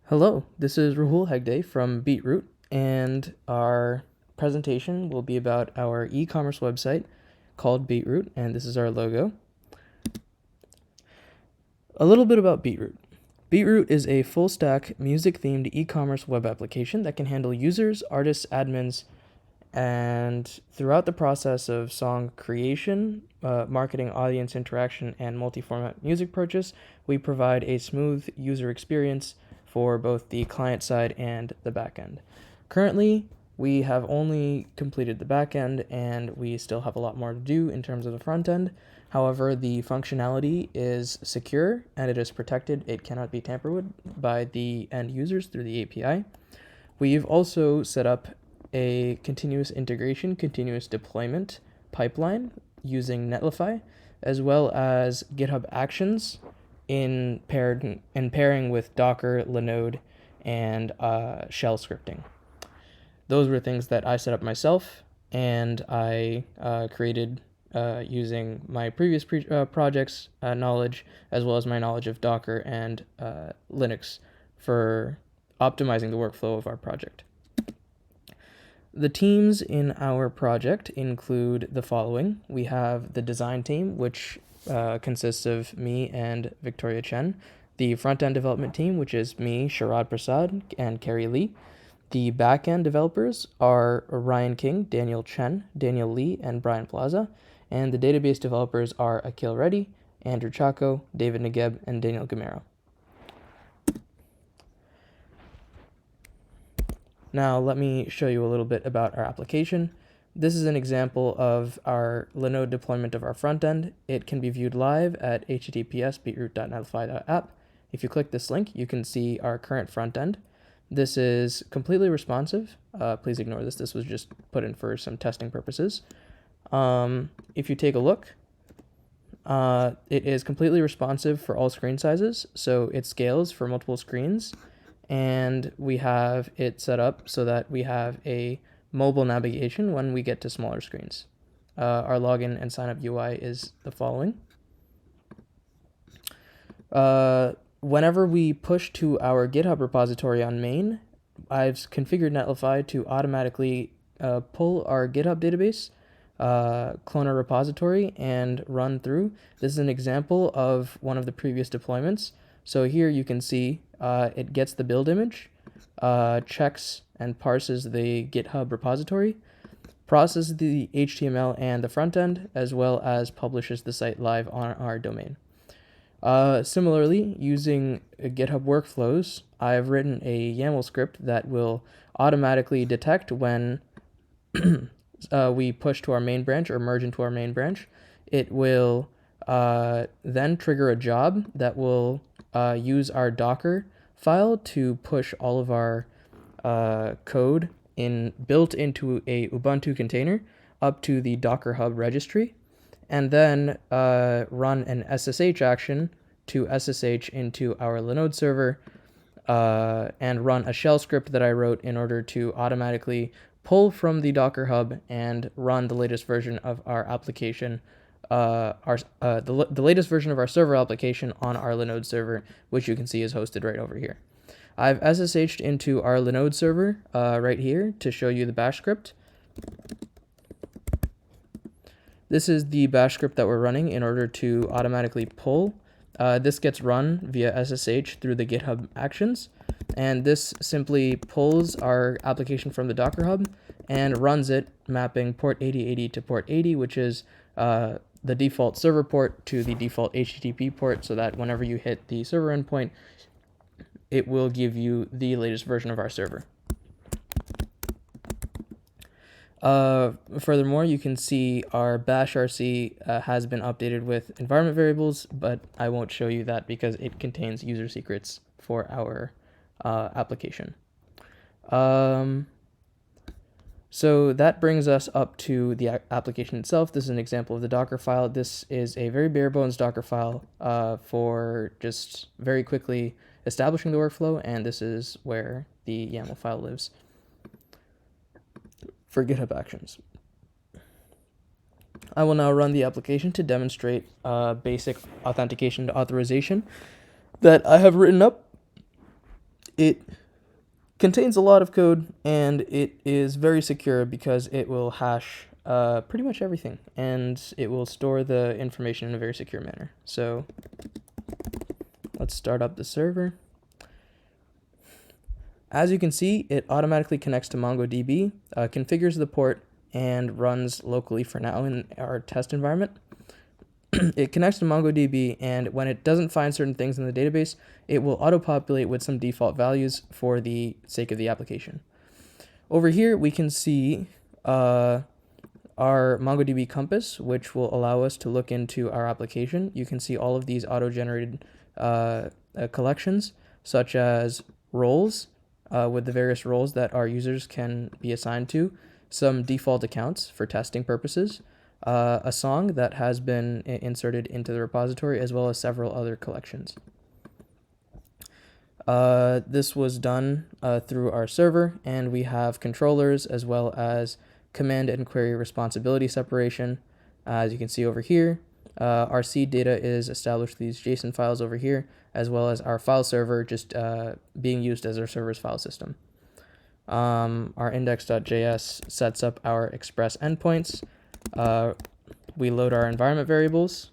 Hello, this is Rahul Hegde from BeetRoot, and our presentation will be about our e-commerce website called BeetRoot, and this is our logo. A little bit about BeetRoot. BeetRoot is a full-stack music-themed e-commerce web application that can handle users, artists, admins, and throughout the process of song creation, marketing, audience interaction, and multi-format music purchase, we provide a smooth user experience for both the client side and the backend. Currently, we have only completed the backend and we still have a lot more to do in terms of the front end. However, the functionality is secure and it is protected. It cannot be tampered with by the end users through the API. We've also set up a continuous integration, continuous deployment pipeline using Netlify, as well as GitHub Actions in pairing with Docker, Linode, and shell scripting. Those were things that I set up myself, and I created using my previous projects knowledge, as well as my knowledge of Docker and Linux for optimizing the workflow of our project. The teams in our project include the following. We have the design team, which consists of me and Victoria Chen. The front-end development team, which is me, Sharad Prasad, and Kerry Li. The back-end developers are Ryan King, Daniel Chen, Daniel Li, and Bryan Plaza. And the database developers are Akhil Reddy, Andrew Chacko, David Nageb, and Daniel Gameiro. Now let me show you a little bit about our application. This is an example of our Linode deployment of our front end. It can be viewed live at https://beetroot.netlify.app. If you click this link, you can see our current front end. This is completely responsive. Please ignore this. This was just put in for some testing purposes. If you take a look, it is completely responsive for all screen sizes, so it scales for multiple screens. And we have it set up so that we have a mobile navigation when we get to smaller screens. Our login and sign up UI is the following. Whenever we push to our GitHub repository on main, I've configured Netlify to automatically pull our GitHub database, clone our repository, and run through. This is an example of one of the previous deployments. So here you can see it gets the build image, checks and parses the GitHub repository, processes the HTML and the front end, as well as publishes the site live on our domain. Similarly, using GitHub workflows, I've written a YAML script that will automatically detect when we push to our main branch or merge into our main branch. It will then trigger a job that will use our Docker file to push all of our code built into a Ubuntu container up to the Docker Hub registry, and then run an SSH action to SSH into our Linode server, and run a shell script that I wrote in order to automatically pull from the Docker Hub and run the latest version of our application, the latest version of our server application on our Linode server, which you can see is hosted right over here. I've SSH'd into our Linode server right here to show you the bash script. This is the bash script that we're running in order to automatically pull. This gets run via SSH through the GitHub Actions, and this simply pulls our application from the Docker Hub and runs it, mapping port 8080 to port 80, which is the default server port to the default HTTP port, so that whenever you hit the server endpoint, it will give you the latest version of our server. Furthermore, you can see our bash RC has been updated with environment variables, but I won't show you that because it contains user secrets for our application. So that brings us up to the application itself. This is an example of the Docker file. This is a very bare bones Docker file for just very quickly establishing the workflow, and this is where the YAML file lives for GitHub Actions. I will now run the application to demonstrate basic authentication to authorization that I have written up It contains a lot of code, and it is very secure because it will hash pretty much everything, and it will store the information in a very secure manner. So let's start up the server. As you can see, it automatically connects to MongoDB, configures the port, and runs locally for now in our test environment. It connects to MongoDB, and when it doesn't find certain things in the database, it will auto-populate with some default values for the sake of the application. Over here, we can see our MongoDB compass, which will allow us to look into our application. You can see all of these auto-generated collections, such as roles, with the various roles that our users can be assigned to, some default accounts for testing purposes, a song that has been inserted into the repository, as well as several other collections. This was done through our server, and we have controllers as well as command and query responsibility separation. As you can see over here, our seed data is established these JSON files over here, as well as our file server just being used as our server's file system. Our index.js sets up our express endpoints. We load our environment variables,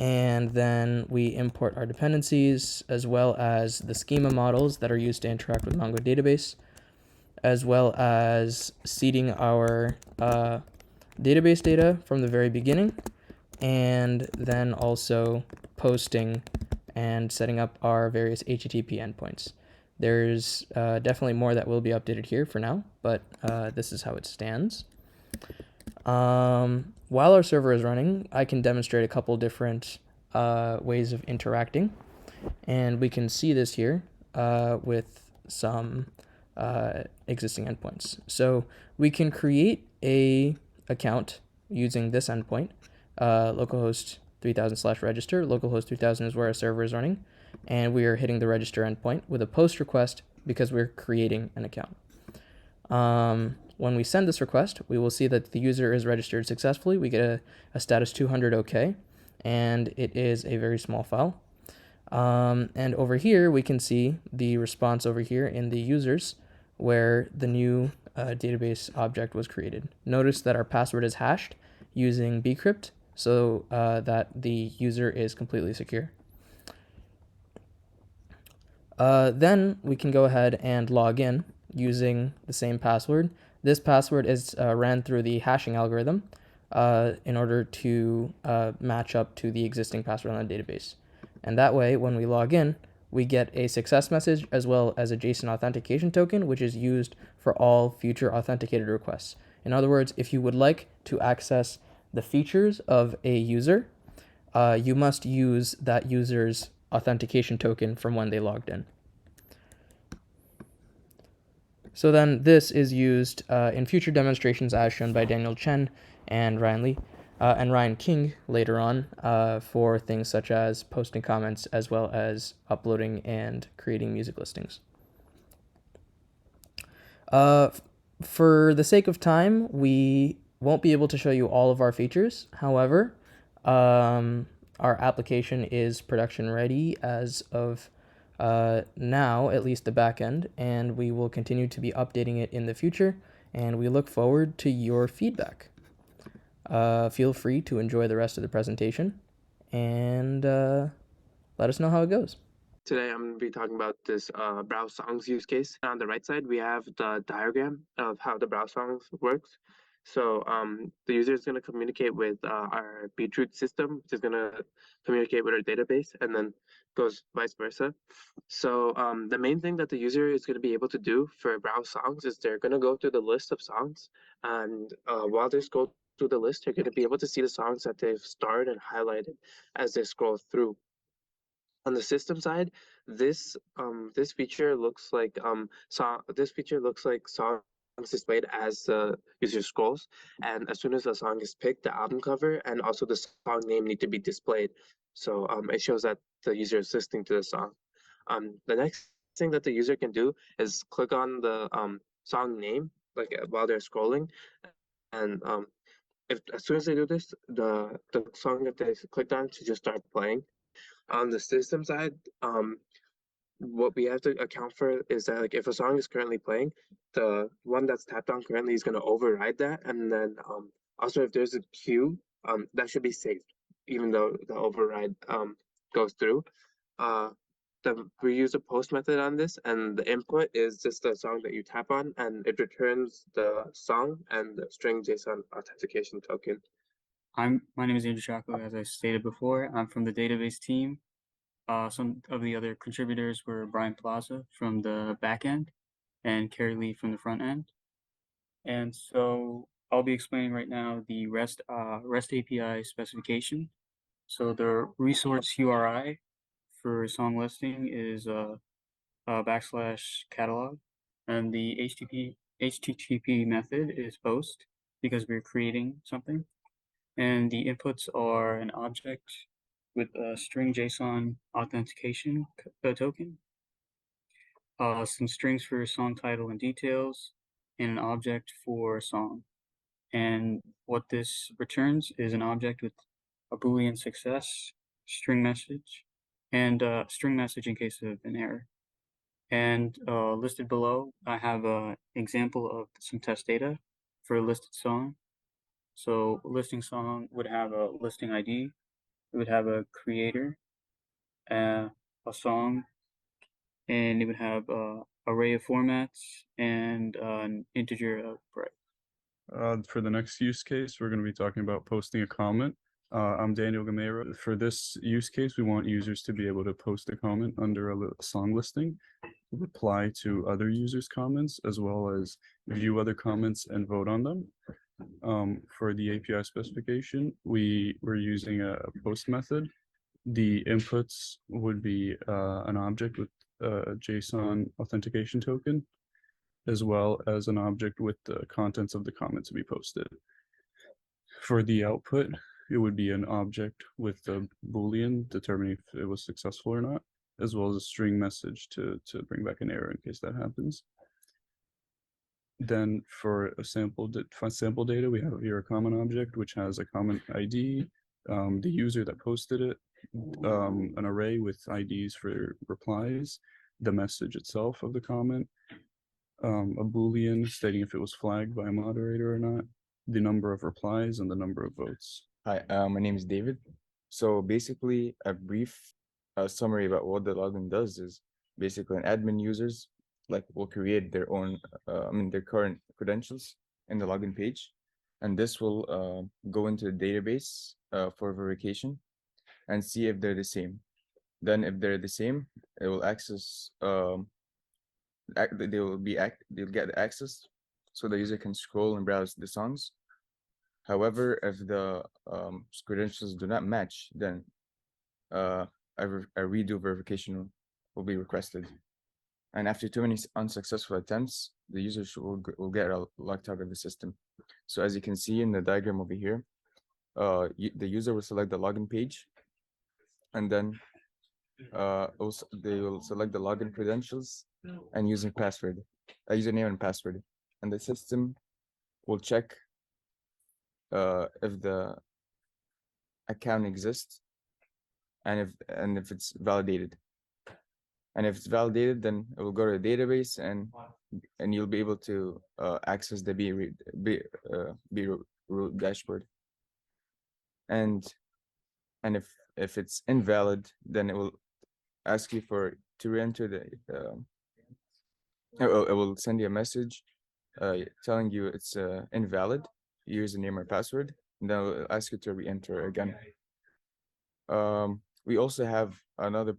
and then we import our dependencies, as well as the schema models that are used to interact with Mongo database, as well as seeding our database data from the very beginning, and then also posting and setting up our various HTTP endpoints. There's definitely more that will be updated here for now, but this is how it stands. While our server is running, I can demonstrate a couple different ways of interacting, and we can see this here with some existing endpoints. So we can create a account using this endpoint, localhost 3000/register. Localhost 3000 is where our server is running, and we are hitting the register endpoint with a post request because we're creating an account. When we send this request, we will see that the user is registered successfully. We get a status 200 OK, and it is a very small file. And over here, we can see the response over here in the users, where the new database object was created. Notice that our password is hashed using bcrypt, so that the user is completely secure. Then we can go ahead and log in using the same password. This password is ran through the hashing algorithm in order to match up to the existing password on the database. And that way, when we log in, we get a success message as well as a JSON authentication token, which is used for all future authenticated requests. In other words, if you would like to access the features of a user, you must use that user's authentication token from when they logged in. So then this is used in future demonstrations as shown by Daniel Chen and Ryan Li and Ryan King later on for things such as posting comments as well as uploading and creating music listings. For the sake of time, we won't be able to show you all of our features. However, our application is production ready as of now, at least the backend, and we will continue to be updating it in the future, and we look forward to your feedback. Feel free to enjoy the rest of the presentation, and let us know how it goes. Today I'm going to be talking about this browse songs use case. On the right side, we have the diagram of how the browse songs works. So the user is going to communicate with our BeetRoot system, which is going to communicate with our database, and then goes vice versa. So the main thing that the user is going to be able to do for browse songs is they're going to go through the list of songs, and while they scroll through the list, they're going to be able to see the songs that they've starred and highlighted as they scroll through. On the system side, this feature looks like songs displayed as the user scrolls, and as soon as the song is picked, the album cover and also the song name need to be displayed. So it shows that the user is listening to the song. The next thing that the user can do is click on the song name while they're scrolling, and if as soon as they do this, the song that they clicked on should just start playing. On the system side, what we have to account for is that like if a song is currently playing, the one that's tapped on currently is going to override that, and then also if there's a queue, that should be saved, even though the override goes through. Uh, we use a post method on this, and the input is just the song that you tap on, and it returns the song and the string JSON authentication token. My name is Chacko, as I stated before. I'm from the database team. Some of the other contributors were Bryan Plaza from the backend and Kerry Li from the front end. And so I'll be explaining right now the REST API specification. So the resource URI for song listing is /catalog, and the HTTP method is post because we're creating something. And the inputs are an object with a string JSON authentication token, some strings for song title and details, and an object for song. And what this returns is an object with a Boolean success, string message, and string message in case of an error. And listed below, I have an example of some test data for a listed song. So a listing song would have a listing ID, it would have a creator, a song, and it would have an array of formats and an integer breadth. For the next use case, we're going to be talking about posting a comment. I'm Daniel Gameiro. For this use case, we want users to be able to post a comment under a song listing, reply to other users' comments, as well as view other comments and vote on them. For the API specification, we're using a post method. The inputs would be an object with a JSON authentication token, as well as an object with the contents of the comment to be posted. For the output, it would be an object with a Boolean determining if it was successful or not, as well as a string message to bring back an error in case that happens. Then for a sample data, we have here a comment object, which has a comment ID, the user that posted it, an array with IDs for replies, the message itself of the comment, a Boolean stating if it was flagged by a moderator or not, the number of replies, and the number of votes. Hi, my name is David. So basically, a brief summary about what the login does is basically an admin users will create their own, their current credentials in the login page, and this will go into the database for verification and see if they're the same. Then, if they're the same, it will access. They'll get the access, so the user can scroll and browse the songs. However, if the credentials do not match, then a redo verification will be requested. And after too many unsuccessful attempts, the user will get locked out of the system. So as you can see in the diagram over here, the user will select the login page, and then also they will select the login credentials and username and password, and the system will check if the account exists and if it's validated. And if it's validated, then it will go to the database, and you'll be able to access the BeetRoot dashboard. And if it's invalid, then it will ask you to re-enter the. It will send you a message telling you it's invalid username or password, and then it will ask you to re-enter again. We also have another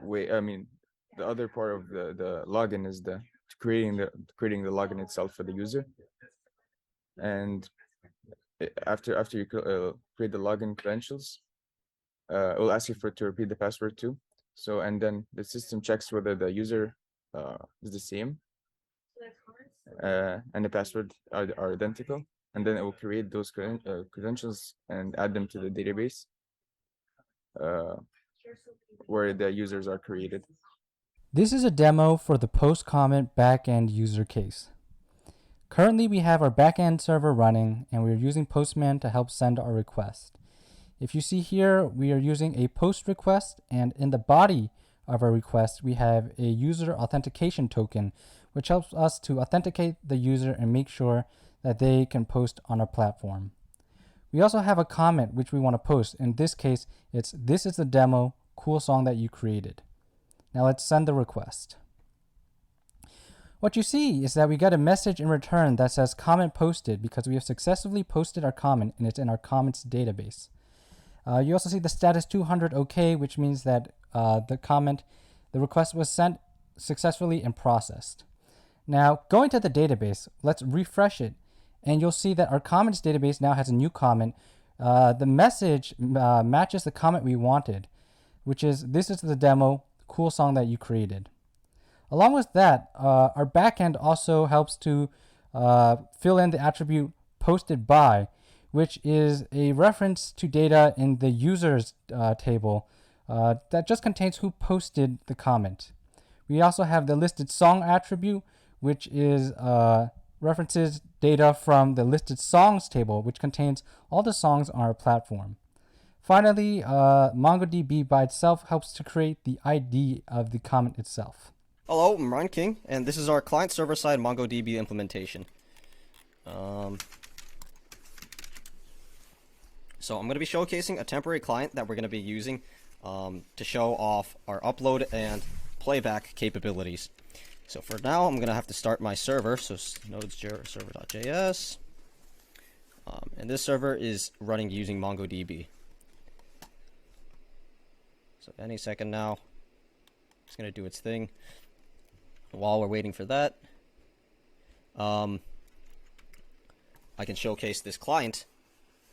way. The other part of the login is creating the login itself for the user. And after you create the login credentials, it will ask you to repeat the password too. So, and then the system checks whether the user is the same and the password are identical, and then it will create those credentials and add them to the database where the users are created. This is a demo for the post-comment backend user case. Currently, we have our backend server running, and we're using Postman to help send our request. If you see here, we are using a post request, and in the body of our request, we have a user authentication token, which helps us to authenticate the user and make sure that they can post on our platform. We also have a comment which we want to post. In this case, it's "This is the demo, cool song that you created." Now let's send the request. What you see is that we get a message in return that says comment posted because we have successfully posted our comment and it's in our comments database. You also see the status 200 OK, which means that the request was sent successfully and processed. Now, going to the database, let's refresh it, and you'll see that our comments database now has a new comment. The message matches the comment we wanted, which is "This is the demo, cool song that you created." Along with that, our backend also helps to fill in the attribute posted by, which is a reference to data in the users table that just contains who posted the comment. We also have the listed song attribute, which is references data from the listed songs table, which contains all the songs on our platform. Finally, MongoDB by itself helps to create the ID of the comment itself. Hello, I'm Ryan King, and this is our client-server-side MongoDB implementation. So I'm going to be showcasing a temporary client that we're going to be using to show off our upload and playback capabilities. So for now, I'm going to have to start my server, so node.server.js, and this server is running using MongoDB. So any second now, it's going to do its thing. While we're waiting for that, I can showcase this client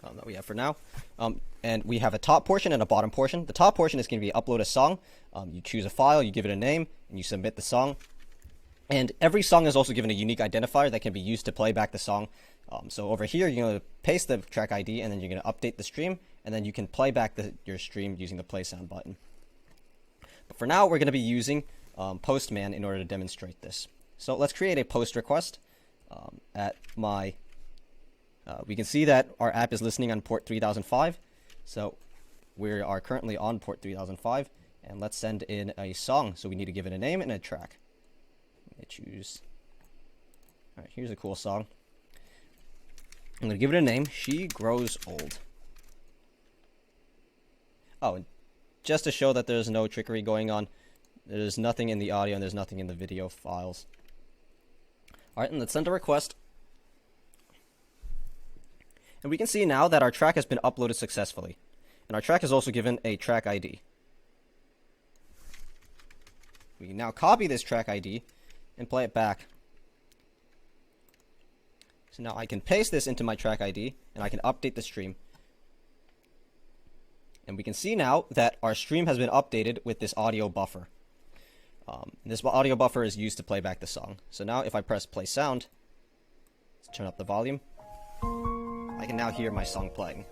that we have for now. And we have a top portion and a bottom portion. The top portion is going to be upload a song. You choose a file, you give it a name, and you submit the song. And every song is also given a unique identifier that can be used to play back the song. So over here, you're going to paste the track ID, and then you're going to update the stream, and then you can play back your stream using the play sound button. But for now, we're going to be using Postman in order to demonstrate this. So let's create a post request we can see that our app is listening on port 3005. So we are currently on port 3005, and let's send in a song. So we need to give it a name and a track. I'm going to choose. All right, here's a cool song. I'm going to give it a name. She Grows Old. Oh, and just to show that there's no trickery going on, there's nothing in the audio and there's nothing in the video files. All right, and let's send a request. And we can see now that our track has been uploaded successfully. And our track is also given a track ID. We can now copy this track ID and play it back. So now I can paste this into my track ID and I can update the stream. And we can see now that our stream has been updated with this audio buffer. This audio buffer is used to play back the song. So now if I press play sound, let's turn up the volume, I can now hear my song playing.